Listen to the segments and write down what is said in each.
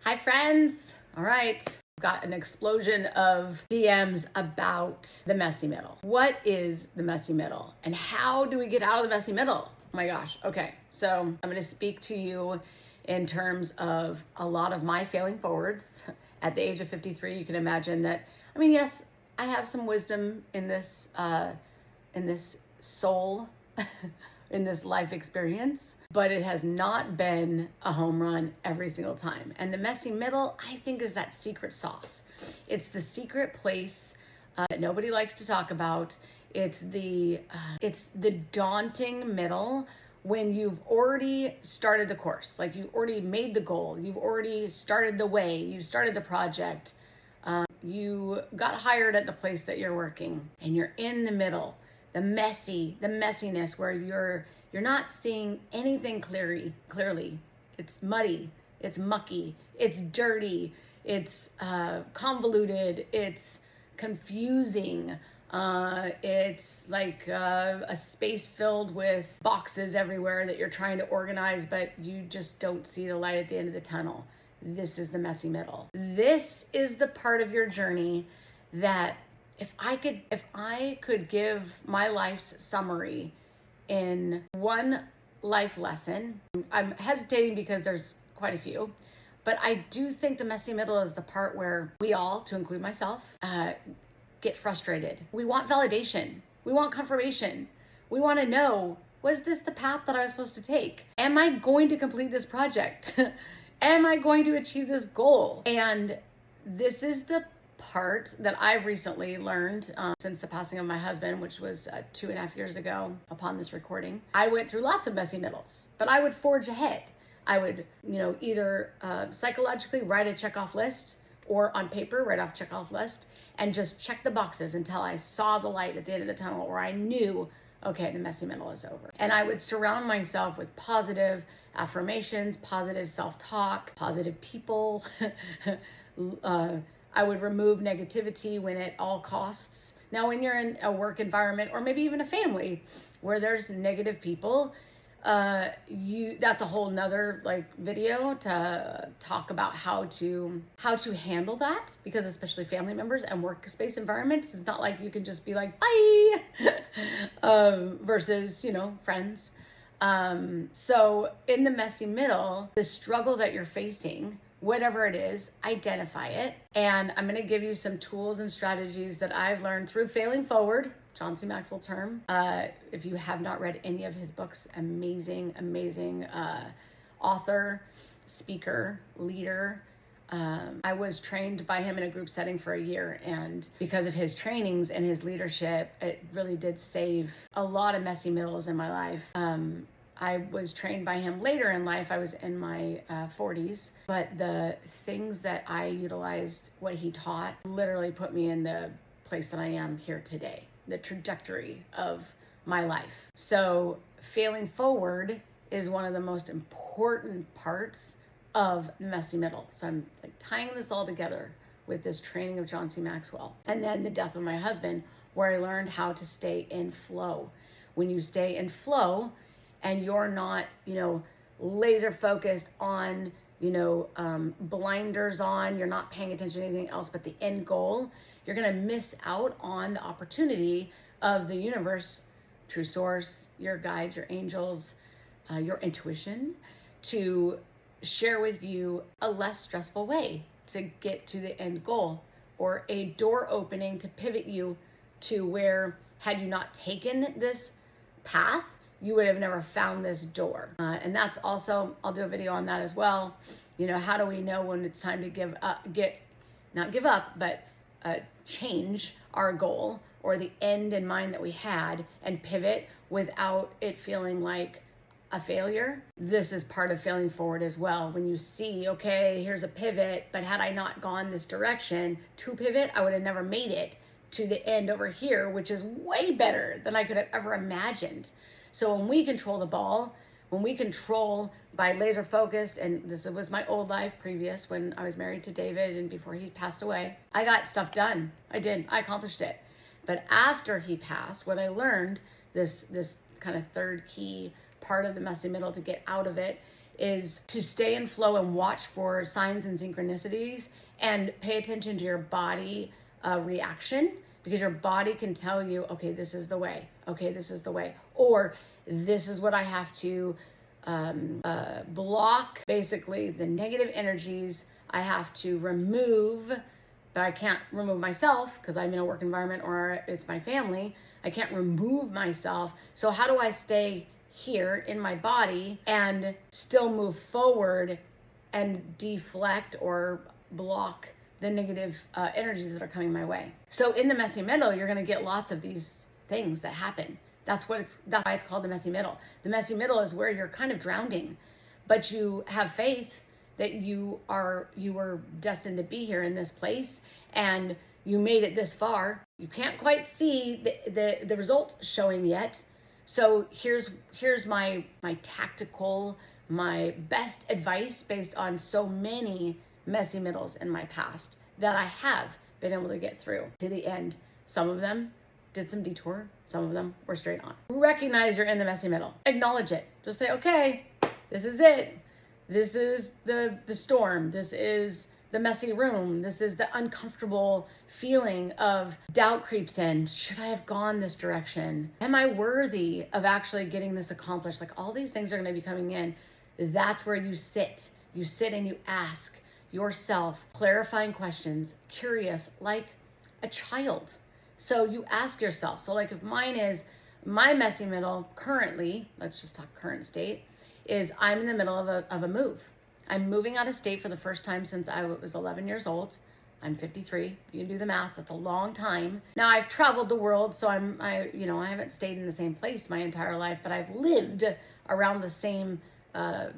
Hi friends. All right. Got an explosion of DMs about the messy middle. What is the messy middle and how do we get out of the messy middle? Oh my gosh. Okay. So I'm going to speak to you in terms of a lot of my failing forwards at the age of 53. You can imagine that. I mean, yes, I have some wisdom in this soul, in this life experience, but it has not been a home run every single time. And the messy middle, I think, is that secret sauce. It's the secret place that nobody likes to talk about. It's the daunting middle when you've already started the course, like you already made the goal, you've already started the way, you started the project, you got hired at the place that you're working, and you're in the middle. The messiness where you're not seeing anything clearly. It's muddy, it's mucky, it's dirty, it's convoluted, it's confusing. It's like a space filled with boxes everywhere that you're trying to organize, but you just don't see the light at the end of the tunnel. This is the messy middle. This is the part of your journey that if I could give my life's summary in one life lesson, I'm hesitating because there's quite a few, but I do think the messy middle is the part where we all, to include myself, get frustrated. We want validation. We want confirmation. We want to know, was this the path that I was supposed to take? Am I going to complete this project? Am I going to achieve this goal? And this is the part that I've recently learned since the passing of my husband, which was 2.5 years ago upon this recording. I went through lots of messy middles, but I would forge ahead. I would, either psychologically write a checkoff list or on paper write off checkoff list and just check the boxes until I saw the light at the end of the tunnel, or I knew, okay, the messy middle is over. And I would surround myself with positive affirmations, positive self-talk, positive people. I would remove negativity when at all costs. Now, when you're in a work environment or maybe even a family where there's negative people, that's a whole nother video to talk about how to handle that, because especially family members and workspace environments, it's not like you can just be like, bye, versus, friends. So in the messy middle, the struggle that you're facing, whatever it is, identify it. And I'm going to give you some tools and strategies that I've learned through failing forward, John C. Maxwell term. If you have not read any of his books, amazing author, speaker, leader. I was trained by him in a group setting for a year, and because of his trainings and his leadership, it really did save a lot of messy middles in my life. I was trained by him later in life. I was in my 40s, but the things that I utilized, what he taught, literally put me in the place that I am here today, the trajectory of my life. So failing forward is one of the most important parts of the messy middle. So I'm tying this all together with this training of John C. Maxwell. And then the death of my husband, where I learned how to stay in flow. When you stay in flow, and you're not, laser focused on, blinders on, you're not paying attention to anything else but the end goal, you're going to miss out on the opportunity of the universe, true source, your guides, your angels, your intuition, to share with you a less stressful way to get to the end goal, or a door opening to pivot you to where, had you not taken this path, you would have never found this door. And that's also, I'll do a video on that as well. How do we know when it's time to not give up, but change our goal or the end in mind that we had and pivot without it feeling like a failure? This is part of failing forward as well. When you see, okay, here's a pivot, but had I not gone this direction to pivot, I would have never made it to the end over here, which is way better than I could have ever imagined. So when we control the ball, when we control by laser focused, and this was my old life previous when I was married to David and before he passed away, I got stuff done. I accomplished it. But after he passed, what I learned, this kind of third key part of the messy middle to get out of it, is to stay in flow and watch for signs and synchronicities and pay attention to your body reaction, because your body can tell you, okay, this is the way. Okay, this is the way. Or this is what I have to block, basically the negative energies I have to remove, but I can't remove myself because I'm in a work environment or it's my family. I can't remove myself. So how do I stay here in my body and still move forward and deflect or block the negative energies that are coming my way? So in the messy middle, you're going to get lots of these things that happen. That's why it's called the messy middle. The messy middle is where you're kind of drowning, but you have faith that you were destined to be here in this place, and you made it this far. You can't quite see the results showing yet. So here's my tactical, my best advice based on so many messy middles in my past that I have been able to get through to the end. Some of them did some detour, some of them were straight on. Recognize you're in the messy middle. Acknowledge it. Just say, okay, this is it. This is the storm. This is the messy room. This is the uncomfortable feeling of doubt creeps in. Should I have gone this direction? Am I worthy of actually getting this accomplished? Like, all these things are going to be coming in. That's where you sit. You sit and you ask yourself clarifying questions, curious, like a child. So you ask yourself. So like if mine is my messy middle currently, let's just talk current state, is I'm in the middle of a move. I'm moving out of state for the first time since I was 11 years old. I'm 53. You can do the math. That's a long time. Now I've traveled the world, so I haven't stayed in the same place my entire life, but I've lived around the same 5,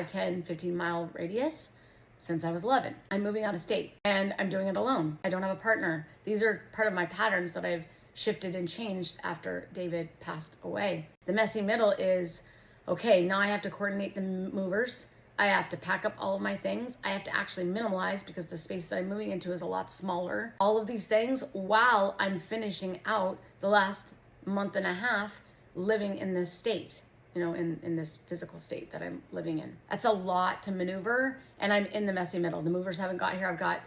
10, 15 mile radius since I was 11. I'm moving out of state and I'm doing it alone. I don't have a partner. These are part of my patterns that I've shifted and changed after David passed away. The messy middle is, okay, now I have to coordinate the movers. I have to pack up all of my things. I have to actually minimalize because the space that I'm moving into is a lot smaller. All of these things while I'm finishing out the last month and a half living in this state, in this physical state that I'm living in. That's a lot to maneuver, and I'm in the messy middle. The movers haven't got here.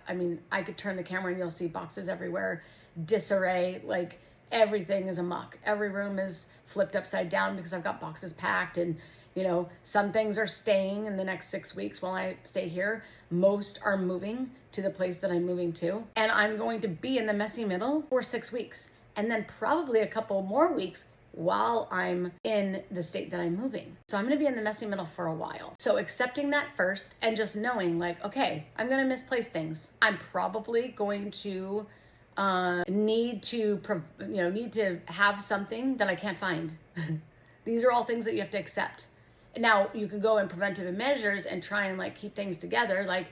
I could turn the camera and you'll see boxes everywhere, disarray, like everything is amok. Every room is flipped upside down because I've got boxes packed, and some things are staying in the next 6 weeks while I stay here. Most are moving to the place that I'm moving to, and I'm going to be in the messy middle for 6 weeks, and then probably a couple more weeks while I'm in the state that I'm moving. So I'm going to be in the messy middle for a while. So accepting that first and just knowing like, okay, I'm going to misplace things. I'm probably going to need to have something that I can't find. These are all things that you have to accept. Now you can go in preventive measures and try and like keep things together. Like,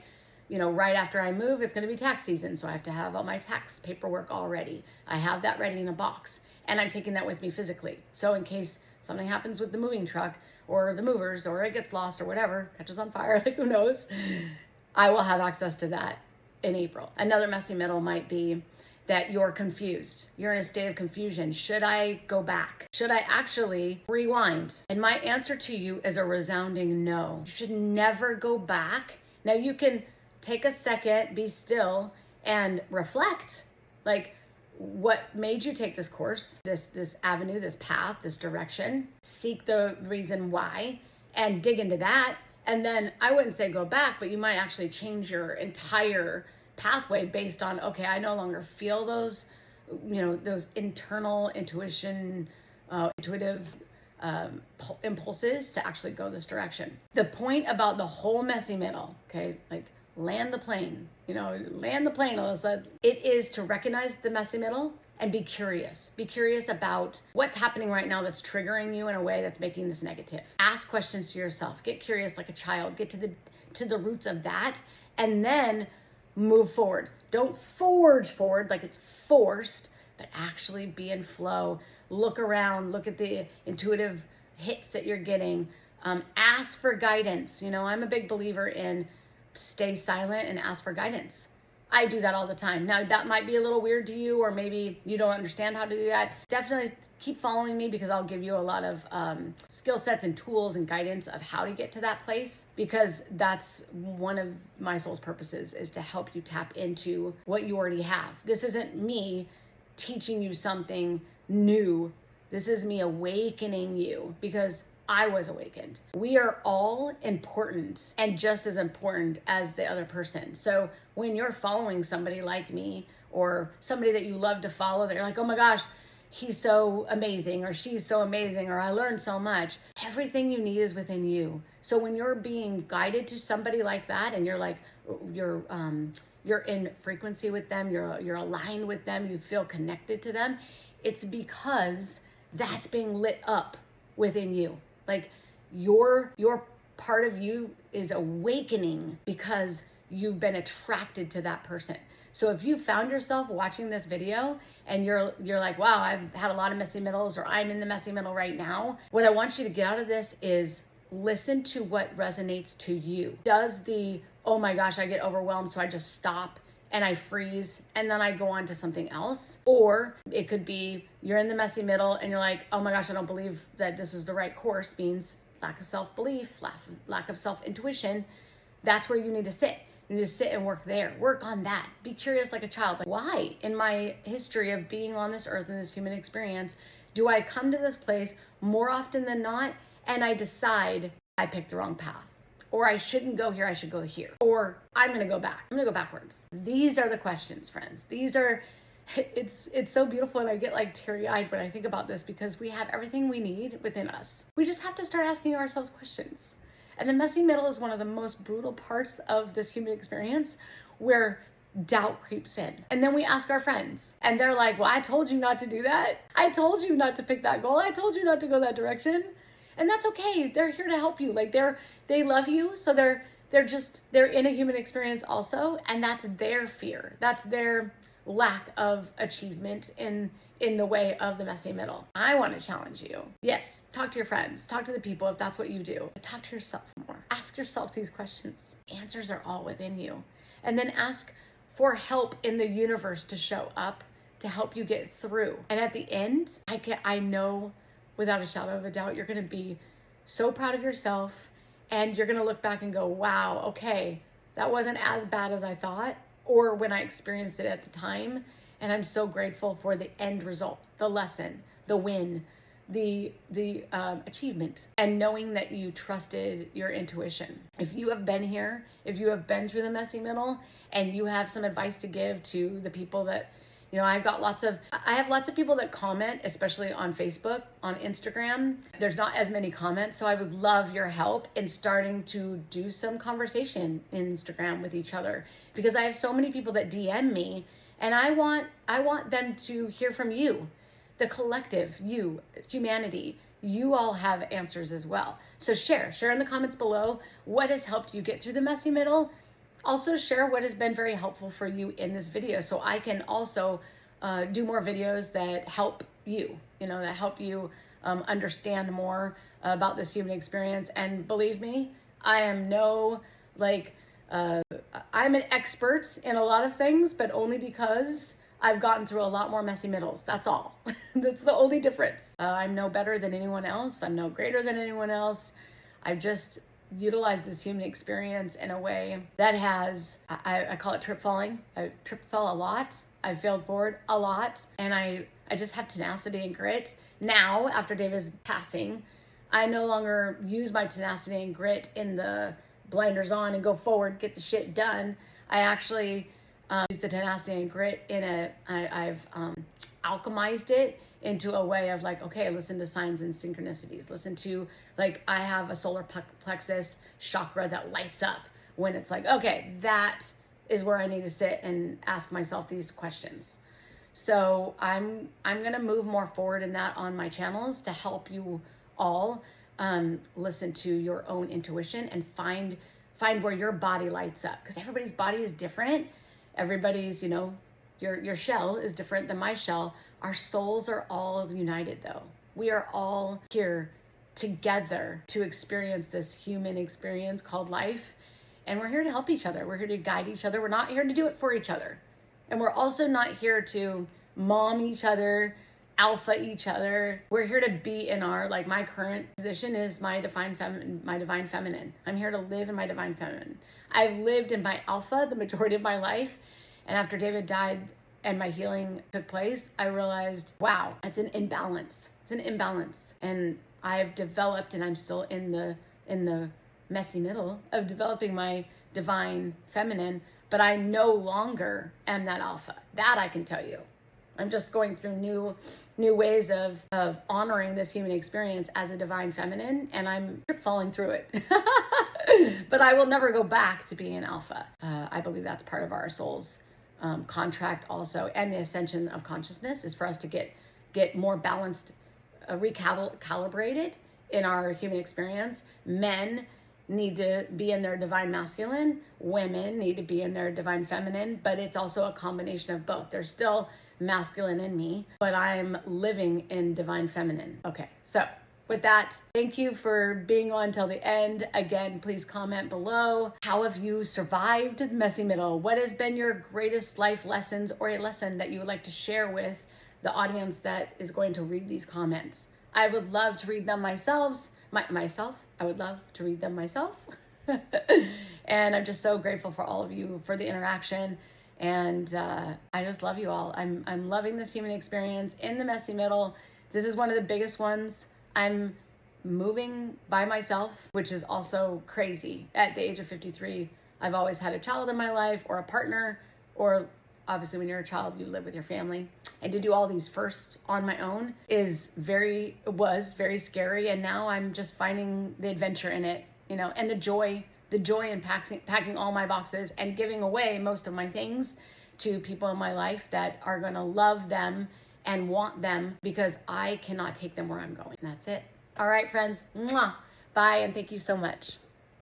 right after I move, it's going to be tax season. So I have to have all my tax paperwork all ready. I have that ready in a box, and I'm taking that with me physically. So in case something happens with the moving truck or the movers, or it gets lost or whatever, catches on fire, like who knows, I will have access to that in April. Another messy middle might be that you're confused. You're in a state of confusion. Should I go back? Should I actually rewind? And my answer to you is a resounding no. You should never go back. Now you can take a second, be still, and reflect. Like, what made you take this course, this avenue, this path, this direction? Seek the reason why and dig into that. And then I wouldn't say go back, but you might actually change your entire pathway based on, okay, I no longer feel those internal intuitive impulses to actually go this direction. The point about the whole messy middle, okay, like land the plane, Alyssa, it is to recognize the messy middle and be curious. Be curious about what's happening right now that's triggering you in a way that's making this negative. Ask questions to yourself. Get curious like a child. Get to the roots of that, and then move forward. Don't forge forward like it's forced, but actually be in flow. Look around, look at the intuitive hits that you're getting. Ask for guidance. I'm a big believer in stay silent and ask for guidance. I do that all the time. Now, that might be a little weird to you, or maybe you don't understand how to do that. Definitely keep following me, because I'll give you a lot of skill sets and tools and guidance of how to get to that place, because that's one of my soul's purposes, is to help you tap into what you already have. This isn't me teaching you something new. This is me awakening you, because I was awakened. We are all important, and just as important as the other person. So when you're following somebody like me, or somebody that you love to follow, that you're like, oh my gosh, he's so amazing, or she's so amazing, or I learned so much. Everything you need is within you. So when you're being guided to somebody like that, and you're like, you're in frequency with them, you're aligned with them, you feel connected to them, it's because that's being lit up within you. Like your part of you is awakening because you've been attracted to that person. So if you found yourself watching this video and you're like, wow, I've had a lot of messy middles, or I'm in the messy middle right now, what I want you to get out of this is listen to what resonates to you. Does the, oh my gosh, I get overwhelmed, so I just stop and I freeze and then I go on to something else? Or it could be you're in the messy middle and you're like, oh my gosh, I don't believe that this is the right course, means lack of self-belief, lack of self-intuition. That's where you need to sit. You need to sit and work there. Work on that. Be curious like a child. Like, why in my history of being on this earth in this human experience do I come to this place more often than not and I decide I picked the wrong path? Or I shouldn't go here, I should go here. Or I'm gonna go back. I'm gonna go backwards. These are the questions, friends. These are, it's so beautiful, and I get like teary-eyed when I think about this, because we have everything we need within us. We just have to start asking ourselves questions. And the messy middle is one of the most brutal parts of this human experience, where doubt creeps in. And then we ask our friends, and they're like, well, I told you not to do that. I told you not to pick that goal. I told you not to go that direction. And that's okay. They're here to help you. Like they love you. So they're in a human experience also. And that's their fear. That's their lack of achievement in the way of the messy middle. I want to challenge you. Yes, talk to your friends, talk to the people if that's what you do. But talk to yourself more. Ask yourself these questions. Answers are all within you. And then ask for help in the universe to show up to help you get through. And at the end, I know without a shadow of a doubt, you're going to be so proud of yourself, and you're going to look back and go, wow, okay, that wasn't as bad as I thought, or when I experienced it at the time. And I'm so grateful for the end result, the lesson, the win, the achievement, and knowing that you trusted your intuition. If you have been here, if you have been through the messy middle, and you have some advice to give to the people that, you know, I have lots of people that comment, especially on Facebook, on Instagram. There's not as many comments, so I would love your help in starting to do some conversation in Instagram with each other, because I have so many people that DM me, and I want them to hear from you, the collective, you, humanity. You all have answers as well. So share in the comments below what has helped you get through the messy middle. Also share what has been very helpful for you in this video, so I can also do more videos that help you, that help you understand more about this human experience. And believe me, I am I'm an expert in a lot of things, but only because I've gotten through a lot more messy middles. That's all. That's the only difference. I'm no better than anyone else. I'm no greater than anyone else. I've just utilized this human experience in a way that has, I call it trip falling. I fell a lot. I failed forward a lot. And I just have tenacity and grit. Now, after David's passing, I no longer use my tenacity and grit in the blinders on and go forward, get the shit done. I actually use the tenacity and grit I've alchemized it into a way of like, okay, listen to signs and synchronicities. Listen to, like, I have a solar plexus chakra that lights up when it's like, okay, that is where I need to sit and ask myself these questions. So I'm gonna move more forward in that on my channels to help you all listen to your own intuition and find where your body lights up, because everybody's body is different. Everybody's, your shell is different than my shell. Our souls are all united though. We are all here together to experience this human experience called life And we're here to help each other. We're here to guide each other. We're not here to do it for each other. And we're also not here to mom each other, alpha each other. We're here to be in our, like, my current position is my divine feminine. I'm here to live in my divine feminine. I've lived in my alpha the majority of my life. And after David died and my healing took place, I realized, wow, it's an imbalance. It's an imbalance. And I've developed, and I'm still in the messy middle of developing my divine feminine, but I no longer am that alpha. That I can tell you. I'm just going through new ways of honoring this human experience as a divine feminine, and I'm falling through it. But I will never go back to being an alpha. I believe that's part of our soul's contract also, and the ascension of consciousness is for us to get more balanced, recalibrated in our human experience. Men need to be in their divine masculine, women need to be in their divine feminine, but it's also a combination of both. There's still masculine in me, but I'm living in divine feminine. Okay, so with that, thank you for being on till the end. Again, please comment below. How have you survived the messy middle? What has been your greatest life lessons, or a lesson that you would like to share with the audience that is going to read these comments? I would love to read them myself. I would love to read them myself. And I'm just so grateful for all of you for the interaction. And I just love you all. I'm loving this human experience in the messy middle. This is one of the biggest ones. I'm moving by myself, which is also crazy. At the age of 53, I've always had a child in my life, or a partner, or obviously when you're a child, you live with your family. And to do all these firsts on my own was very scary. And now I'm just finding the adventure in it, and the joy in packing all my boxes and giving away most of my things to people in my life that are going to love them and want them, because I cannot take them where I'm going. And that's it. All right, friends. Mwah. Bye. And thank you so much.